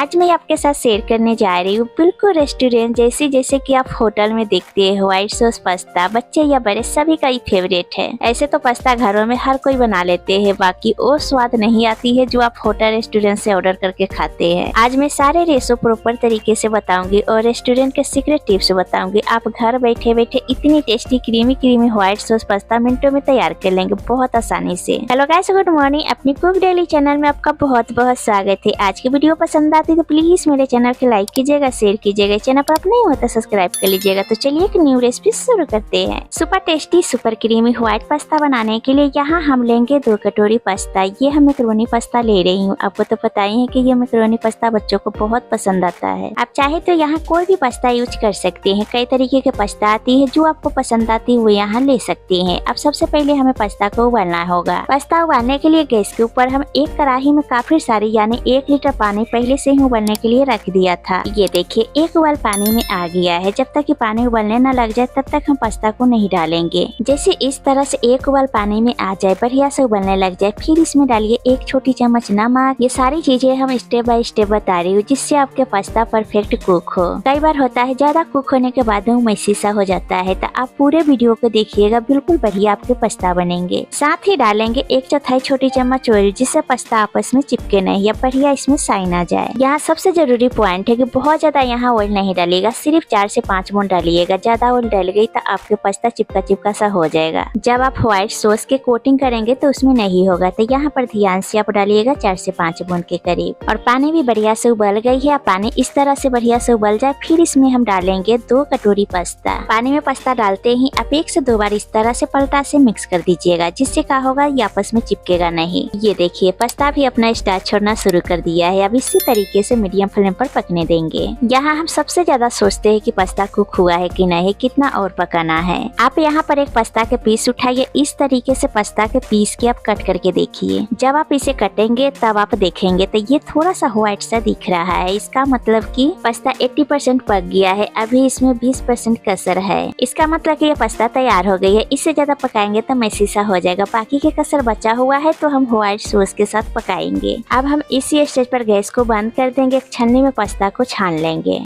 आज मैं आपके साथ शेयर करने जा रही हूँ बिल्कुल रेस्टोरेंट जैसे कि आप होटल में देखते हैं। व्हाइट सॉस पास्ता बच्चे या बड़े सभी का ही फेवरेट है। ऐसे तो पास्ता घरों में हर कोई बना लेते हैं, बाकी वो स्वाद नहीं आती है जो आप होटल रेस्टोरेंट से ऑर्डर करके खाते हैं। आज मैं सारे रेसो प्रॉपर तरीके से बताऊंगी और रेस्टोरेंट के सीक्रेट टिप्स बताऊंगी। आप घर बैठे बैठे इतनी tasty creamy white sauce pasta मिनटों में तैयार कर लेंगे बहुत आसानी से। Hello guys, good morning. अपनी कुक डेली चैनल में आपका बहुत बहुत स्वागत है। आज की वीडियो पसंद आती तो प्लीज मेरे चैनल को लाइक कीजिएगा, शेयर कीजिएगा। चैनल पर आप नहीं होता सब्सक्राइब कर लीजिएगा। तो चलिए एक न्यू रेसिपी शुरू करते हैं। Super tasty super creamy white pasta बनाने के लिए यहाँ हम लेंगे 2 कटोरी पास्ता। ये हम मैक्रोनी पास्ता ले रही हूँ। आपको तो पता ही है कि ये मैक्रोनी पास्ता बच्चों को बहुत पसंद आता है। आप चाहे तो यहाँ कोई भी पास्ता यूज कर सकते हैं। कई तरीके के पास्ता आती है, जो आपको पसंद आती है वो यहाँ ले सकते हैं। अब सबसे पहले हमें पास्ता को उबालना होगा। पास्ता उबालने के लिए गैस के ऊपर हम एक कढ़ाई में काफी सारी यानी 1 लीटर पानी पहले से ही उबालने के लिए रख दिया था। ये देखिए एक उबाल पानी में आ गया है। जब तक कि पानी उबालने न लग जाए तब तक हम पास्ता को नहीं डालेंगे। जैसे इस तरह से एक उबाल पानी में आ जाए, बढ़िया से उबलने लग जाए, फिर इसमें डालिए 1 छोटी चम्मच नमक। ये सारी चीजें हम स्टेप बाय स्टेप बता रही हूँ जिससे आपके पास्ता परफेक्ट कुक हो। कई बार होता है ज्यादा कुक होने के बाद वो मैसी सा हो जाता है, तो आप पूरे वीडियो को देखिएगा, बिल्कुल बढ़िया आपके पास्ता बनेंगे। साथ ही डालेंगे 1/4 छोटी चम्मच ऑयल, जिससे पास्ता आपस में चिपके नहीं या बढ़िया इसमें साइन आ जाए। यहाँ सबसे जरूरी पॉइंट है कि बहुत ज्यादा यहाँ ऑयल नहीं डालिएगा, सिर्फ 4 से 5 बूंद डालिएगा। ज्यादा ऑयल डल गई तो आपके पास्ता चिपका सा हो जाएगा। जब आप व्हाइट सॉस के कोटिंग करेंगे तो उसमें नहीं होगा, तो यहाँ पर ध्यान से आप डालिएगा 4 से 5 बूंद के करीब। और पानी भी बढ़िया से उबल गई है। पानी इस तरह से बढ़िया से उबल जाए, फिर इसमें हम डालेंगे 2 कटोरी पास्ता। पानी में पास्ता डालते ही आप 1 से 2 बार इस तरह से पलटा से मिक्स कर दीजिएगा, जिससे क्या होगा ये आपस में चिपकेगा नहीं। ये देखिए पास्ता भी अपना स्टार्च छोड़ना शुरू कर दिया है। अब इसी तरीके से मीडियम फ्लेम पर पकने देंगे। यहाँ हम सबसे ज्यादा सोचते हैं कि पास्ता कुक हुआ है कि नहीं, कितना और पकाना है। आप यहाँ पर एक पास्ता के पीस उठाइए। इस तरीके से पास्ता के पीस के आप कट करके देखिए। जब आप इसे कटेंगे तब आप देखेंगे तो ये थोड़ा सा व्हाइट सा दिख रहा है। इसका मतलब कि पास्ता 80% पक गया है, अभी इसमें 20% कसर है। इसका मतलब कि ये पास्ता तैयार हो गई है। इससे ज्यादा पकाएंगे तो मैसी सा हो जाएगा। बाकी के कसर बचा हुआ है तो हम व्हाइट सॉस के साथ पकाएंगे। अब हम इसी स्टेज पर गैस को बंद कर देंगे। एक छन्नी में पास्ता को छान लेंगे।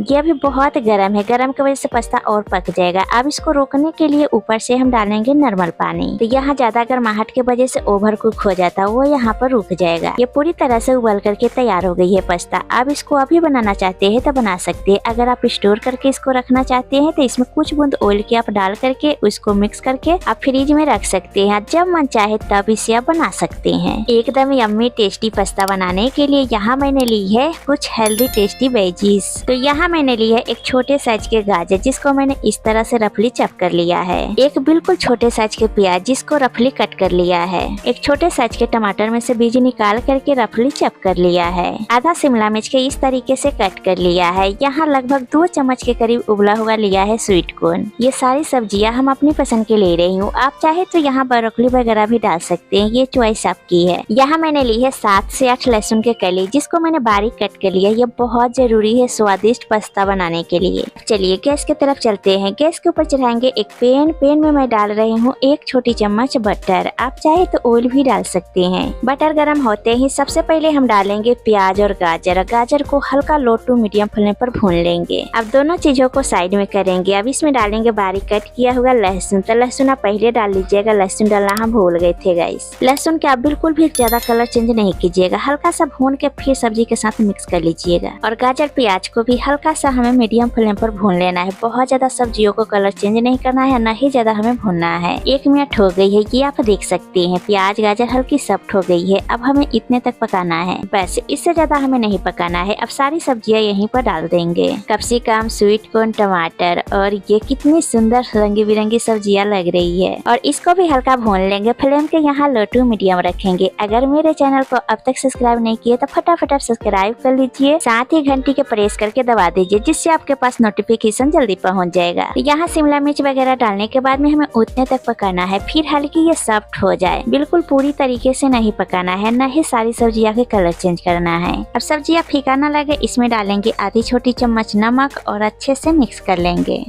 ये अभी बहुत गर्म है, गर्म की वजह से पास्ता और पक जाएगा। अब इसको रोकने के लिए ऊपर से हम डालेंगे नॉर्मल पानी। तो यहाँ ज्यादा गर्माहट की वजह से ओवर कुक हो जाता है, वो यहाँ पर रुक जाएगा। ये पूरी तरह से उबल करके तैयार हो गई है पास्ता। अब इसको अभी बनाना चाहते हैं तो बना सकते हैं। अगर आप स्टोर करके इसको रखना चाहते हैं तो इसमें कुछ बूंद ऑयल के आप डाल करके उसको मिक्स करके आप फ्रिज में रख सकते हैं। जब मन चाहे तब इसे आप बना सकते हैं। एकदम यम्मी टेस्टी पास्ता बनाने के लिए यहाँ मैंने ली है कुछ हेल्दी टेस्टी वेजीज। तो यहाँ मैंने ली है एक छोटे साइज के गाजर, जिसको मैंने इस तरह से रफली चॉप कर लिया है। एक बिल्कुल छोटे साइज के प्याज, जिसको रफली कट कर लिया है। एक छोटे साइज के टमाटर में से बीज निकाल करके रफली चॉप कर लिया है। आधा शिमला मिर्च के इस तरीके से कट कर लिया है। यहाँ लगभग 2 चम्मच के करीब उबला हुआ लिया है स्वीट कॉर्न। ये सारी सब्जियां हम अपनी पसंद के ले रही हूँ। आप चाहे तो यहाँ ब्रोकली वगैरह भी डाल सकते हैं, ये चॉइस आपकी है। यहाँ मैंने ली है 7 से 8 लहसुन के कली, जिसको मैंने बारीक कट कर लिया। ये बहुत जरूरी है स्वादिष्ट पास्ता बनाने के लिए। चलिए गैस की तरफ चलते हैं। गैस के ऊपर चढ़ाएंगे एक पैन में मैं डाल रही हूँ 1 छोटी चम्मच बटर। आप चाहे तो ऑयल भी डाल सकते हैं। बटर गर्म होते ही सबसे पहले हम डालेंगे प्याज और गाजर। गाजर को हल्का लो टू मीडियम फ्लेम पर भून लेंगे। अब दोनों चीजों को साइड में करेंगे। अब इसमें डालेंगे बारीक कट किया हुआ लहसुन। तो लहसुन आप पहले डाल लीजिएगा, लहसुन डालना हम भूल गए थे गाइस। लहसुन के आप बिल्कुल भी ज्यादा कलर चेंज नहीं कीजिएगा, हल्का सा भून के फिर सब्जी के साथ मिक्स कर लीजिएगा। और गाजर प्याज को भी हल्का सा हमें मीडियम फ्लेम पर भून लेना है। बहुत ज्यादा सब्जियों को कलर चेंज नहीं करना है, न ही ज्यादा हमें भूनना है। 1 मिनट हो गई है, ये आप देख सकते हैं। प्याज गाजर हल्की सॉफ्ट हो गई है। अब हमें इतने तक पकाना है, बस इससे ज्यादा हमें नहीं पकाना है। अब सारी सब्जियां यहीं पर डाल देंगे। कैप्सिकम, स्वीट कॉर्न, टमाटर, और ये कितनी सुंदर रंगी बिरंगी सब्जियां लग रही है। और इसको भी हल्का भून लेंगे। फ्लेम के यहाँ लो टू मीडियम रखेंगे। अगर मेरे चैनल को अब तक सब्सक्राइब नहीं किए तो फटाफट सब्सक्राइब कर लीजिए। साथ ही घंटी के प्रेस करके दबा दीजिए, जिससे आपके पास नोटिफिकेशन जल्दी पहुंच जाएगा। यहाँ शिमला मिर्च वगैरह डालने के बाद में हमें उतने तक पकाना है, फिर हल्की ये सॉफ्ट हो जाए। बिल्कुल पूरी तरीके से नहीं पकाना है, न ही सारी सब्जियां के कलर चेंज करना है। अब सब्जियां फीका न लगे, इसमें डालेंगे आधी छोटी चम्मच नमक और अच्छे से मिक्स कर लेंगे।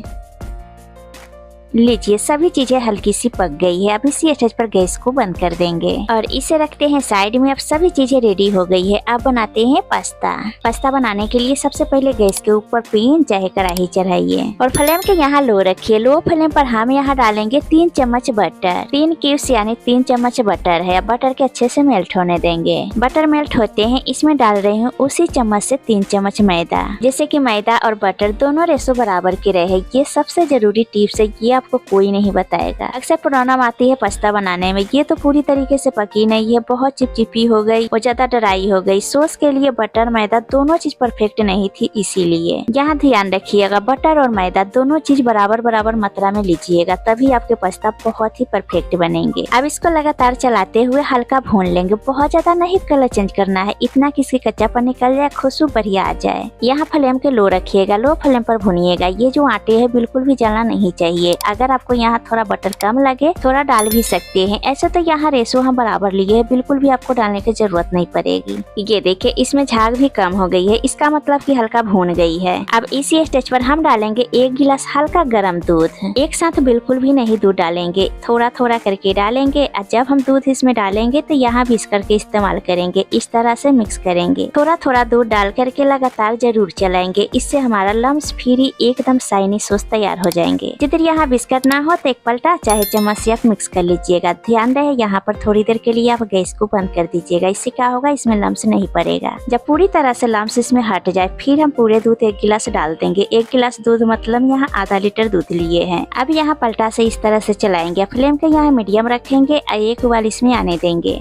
लीजिए सभी चीजें हल्की सी पक गई है। अब इसी स्टेज पर गैस को बंद कर देंगे और इसे रखते हैं साइड में। अब सभी चीजें रेडी हो गई है। अब बनाते हैं पास्ता। पास्ता बनाने के लिए सबसे पहले गैस के ऊपर पैन चाहे कढ़ाई चढ़ाइए और फ्लेम के यहाँ लो रखिए। लो फ्लेम पर हम यहाँ डालेंगे 3 चम्मच बटर। 3 क्यूब्स यानी 3 चम्मच बटर है। बटर के अच्छे से मेल्ट होने देंगे। बटर मेल्ट होते हैं इसमें डाल रही हूँ उसी चम्मच से 3 चम्मच मैदा, जैसे कि मैदा और बटर दोनों रेशो बराबर के रहे। ये सबसे जरूरी टिप्स है, ये आपको कोई नहीं बताएगा। अक्सर प्रॉब्लम आती है पास्ता बनाने में। ये तो पूरी तरीके से पकी नहीं है, बहुत चिपचिपी हो गई और ज्यादा ड्राई हो गई। सॉस के लिए बटर मैदा दोनों चीज परफेक्ट नहीं थी, इसीलिए यहाँ ध्यान रखिएगा बटर और मैदा दोनों चीज बराबर बराबर मात्रा में लीजिएगा, तभी आपके पास्ता बहुत ही परफेक्ट बनेंगे। अब इसको लगातार चलाते हुए हल्का भून लेंगे। बहुत ज्यादा नहीं कलर चेंज करना है, इतना कि इसकी कच्चापन निकल जाए, खुशबू बढ़िया आ जाए। यहाँ फ्लेम के लो रखिएगा, लो फ्लेम पर भुनिएगा। ये जो आटे है बिल्कुल भी जलना नहीं चाहिए। अगर आपको यहाँ थोड़ा बटर कम लगे थोड़ा डाल भी सकते हैं। ऐसे तो यहाँ रेशो हम बराबर लिए है, बिल्कुल भी आपको डालने की जरूरत नहीं पड़ेगी। ये देखिए इसमें झाग भी कम हो गई है, इसका मतलब कि हल्का भून गई है। अब इसी स्टेज पर हम डालेंगे 1 गिलास हल्का गर्म दूध। एक साथ बिल्कुल भी नहीं दूध डालेंगे, थोड़ा थोड़ा करके डालेंगे। जब हम दूध इसमें डालेंगे तो यहाँ विस्कर के इस्तेमाल करेंगे। इस तरह से मिक्स करेंगे, थोड़ा थोड़ा दूध डाल करके लगातार जरूर चलाएंगे। इससे हमारा लम्स फ्री एकदम शाइनी सॉस तैयार हो जाएंगे। जिधर यहाँ बिस्कुट ना हो तो एक पलटा चाहे चम्मच से आप मिक्स कर लीजिएगा। ध्यान रहे यहाँ पर थोड़ी देर के लिए आप गैस को बंद कर दीजिएगा। इससे क्या होगा, इसमें लम्स नहीं पड़ेगा। जब पूरी तरह से लम्स इसमें हट जाए फिर हम पूरे दूध 1 गिलास डाल देंगे। 1 गिलास दूध मतलब यहाँ आधा लीटर दूध लिए हैं। अब यहाँ पलटा से इस तरह से चलाएंगे। फ्लेम के यहाँ मीडियम रखेंगे और 1 उबाल इसमें आने देंगे।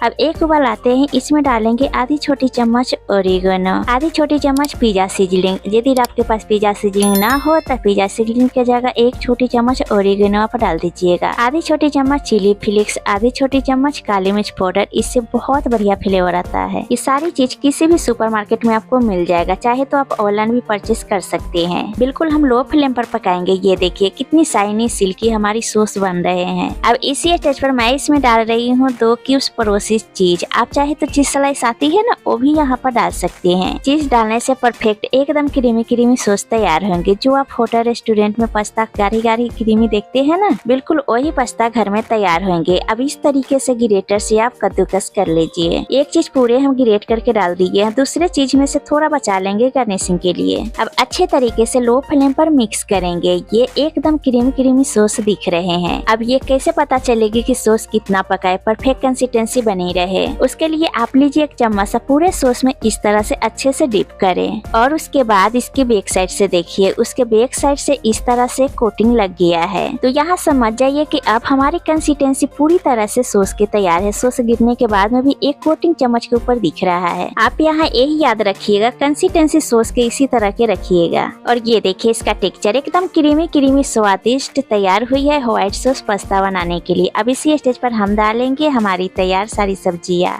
अब 1 उबाल आते हैं, इसमें डालेंगे आधी छोटी चम्मच ओरिगेनो, आधी छोटी चम्मच पिज्जा सीजनिंग। यदि आपके पास पिज्जा सीजनिंग ना हो तो पिज्जा सीजनिंग की जगह 1 छोटी चम्मच ओरिगेनो आप डाल दीजिएगा। आधी छोटी चम्मच चिली फ्लेक्स, आधी छोटी चम्मच काली मिर्च पाउडर। इससे बहुत बढ़िया फ्लेवर आता है। ये सारी चीज किसी भी सुपरमार्केट में आपको मिल जाएगा, चाहे तो आप ऑनलाइन भी परचेस कर सकते हैं। बिल्कुल हम लो फ्लेम पर पकाएंगे। ये देखिए कितनी शाइनी सिल्की हमारी सॉस बन रहे हैं। अब इसी स्टेज पर मैं इसमें डाल रही हूँ 2 क्यूब्स परोसी चीज। आप चाहे तो चीज स्लाइस आती है ना, वो भी यहाँ पर डाल सकते हैं। चीज डालने से परफेक्ट एकदम क्रीमी क्रीमी सॉस तैयार होंगे। जो आप होटल रेस्टोरेंट में पास्ता गाढ़ी गाढ़ी क्रीमी देखते हैं ना, बिल्कुल वही पास्ता घर में तैयार होंगे। अब इस तरीके से ग्रेटर से आप कद्दूकस कर लीजिए। एक चीज पूरे हम ग्रेट करके डाल दिए हैं, दूसरे चीज में से थोड़ा बचा लेंगे गार्निशिंग के लिए। अब अच्छे तरीके से लो फ्लेम पर मिक्स करेंगे। ये एकदम क्रीमी क्रीमी सॉस दिख रहे हैं। अब ये कैसे पता चलेगी कि सॉस कितना पका है, परफेक्ट कंसिस्टेंसी बनी रहे, उसके लिए आप लीजिए 1 चम्मच पूरे सॉस में इस तरह से अच्छे से डिप करें और उसके बाद इसके बैक साइड से देखिए, उसके बैक साइड से इस तरह से कोटिंग लग गया है। तो यहाँ समझ जाइए कि अब हमारी कंसिस्टेंसी पूरी तरह से सॉस की तैयार है। सॉस गिरने के बाद में भी एक कोटिंग चम्मच के ऊपर दिख रहा है। आप यहाँ यही याद रखिएगा, कंसिस्टेंसी सॉस के इसी तरह के रखिएगा। और ये देखिए इसका टेक्सचर एकदम क्रीमी क्रीमी स्वादिष्ट तैयार हुई है व्हाइट सॉस पास्ता बनाने के लिए। अब इसी स्टेज पर हम डालेंगे हमारी तैयार सारी सब्जियाँ।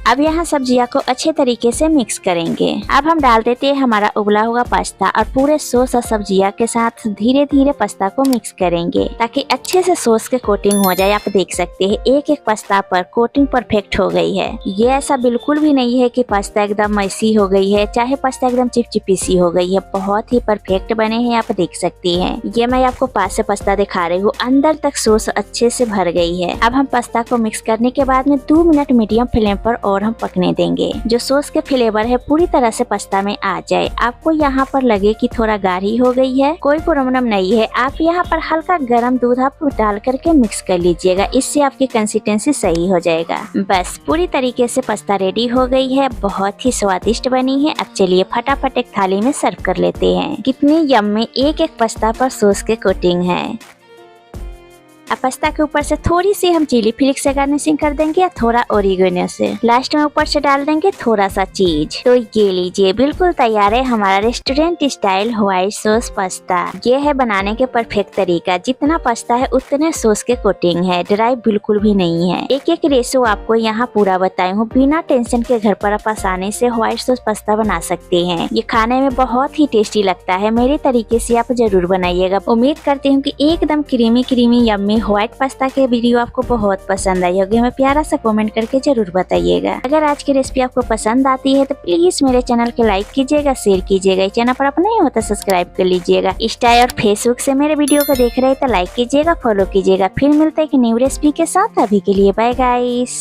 अब यहाँ सब्जियां को अच्छे तरीके से मिक्स करेंगे। अब हम डाल देते हैं हमारा उबला हुआ पास्ता और पूरे सॉस और सब्जियां के साथ धीरे धीरे पास्ता को मिक्स करेंगे ताकि अच्छे से सॉस के कोटिंग हो जाए। आप देख सकते हैं एक एक पास्ता पर कोटिंग परफेक्ट हो गई है। ये ऐसा बिल्कुल भी नहीं है कि पास्ता एकदम मैसी हो गई है, चाहे पास्ता एकदम चिपचिपी सी हो गई है। बहुत ही परफेक्ट बने हैं, आप देख सकते हैं। ये मैं आपको पास से पास्ता दिखा रही हूँ, अंदर तक सॉस अच्छे से भर गई है। अब हम पास्ता को मिक्स करने के बाद में 2 मिनट मीडियम फ्लेम पर और हम पकने देंगे। जो सॉस के फ्लेवर है पूरी तरह से पास्ता में आ जाए। आपको यहाँ पर लगे कि थोड़ा गाढ़ी हो गई है, कोई प्रॉब्लम नहीं है। आप यहाँ पर हल्का गर्म दूध आप डाल करके मिक्स कर लीजिएगा, इससे आपकी कंसिस्टेंसी सही हो जाएगा। बस पूरी तरीके से पास्ता रेडी हो गई है, बहुत ही स्वादिष्ट बनी है। अब चलिए फटाफट एक थाली में सर्व कर लेते हैं। कितनी यम्मी एक एक पास्ता पर सॉस के कोटिंग है। अब पास्ता के ऊपर से थोड़ी सी हम चिली फ्लेक्स से गार्निशिंग कर देंगे या थोड़ा ओरिगेनो से। लास्ट में ऊपर से डाल देंगे थोड़ा सा चीज। तो ये लीजिए बिल्कुल तैयार है हमारा restaurant style white sauce pasta. ये है बनाने के परफेक्ट तरीका। जितना पास्ता है उतने सॉस के कोटिंग है, ड्राई बिल्कुल भी नहीं है। एक एक रेशो आपको यहाँ पूरा बताई हूँ। बिना टेंशन के घर पर आप आसानी से व्हाइट सॉस पास्ता बना सकते हैं। ये खाने में बहुत ही टेस्टी लगता है। मेरे तरीके से आप जरूर बनाइएगा। उम्मीद करती हूँ कि एकदम creamy creamy yummy white pasta के वीडियो आपको बहुत पसंद आई होगी, हमें प्यारा सा कमेंट करके जरूर बताइएगा। अगर आज की रेसिपी आपको पसंद आती है तो प्लीज मेरे चैनल के लाइक कीजिएगा, शेयर कीजिएगा। चैनल पर आप नहीं होता सब्सक्राइब कर लीजिएगा। इंस्टा और फेसबुक से मेरे वीडियो को देख रहे तो लाइक कीजिएगा, फॉलो कीजिएगा। फिर मिलते हैं एक न्यू रेसिपी के साथ। अभी के लिए बाय गाइस।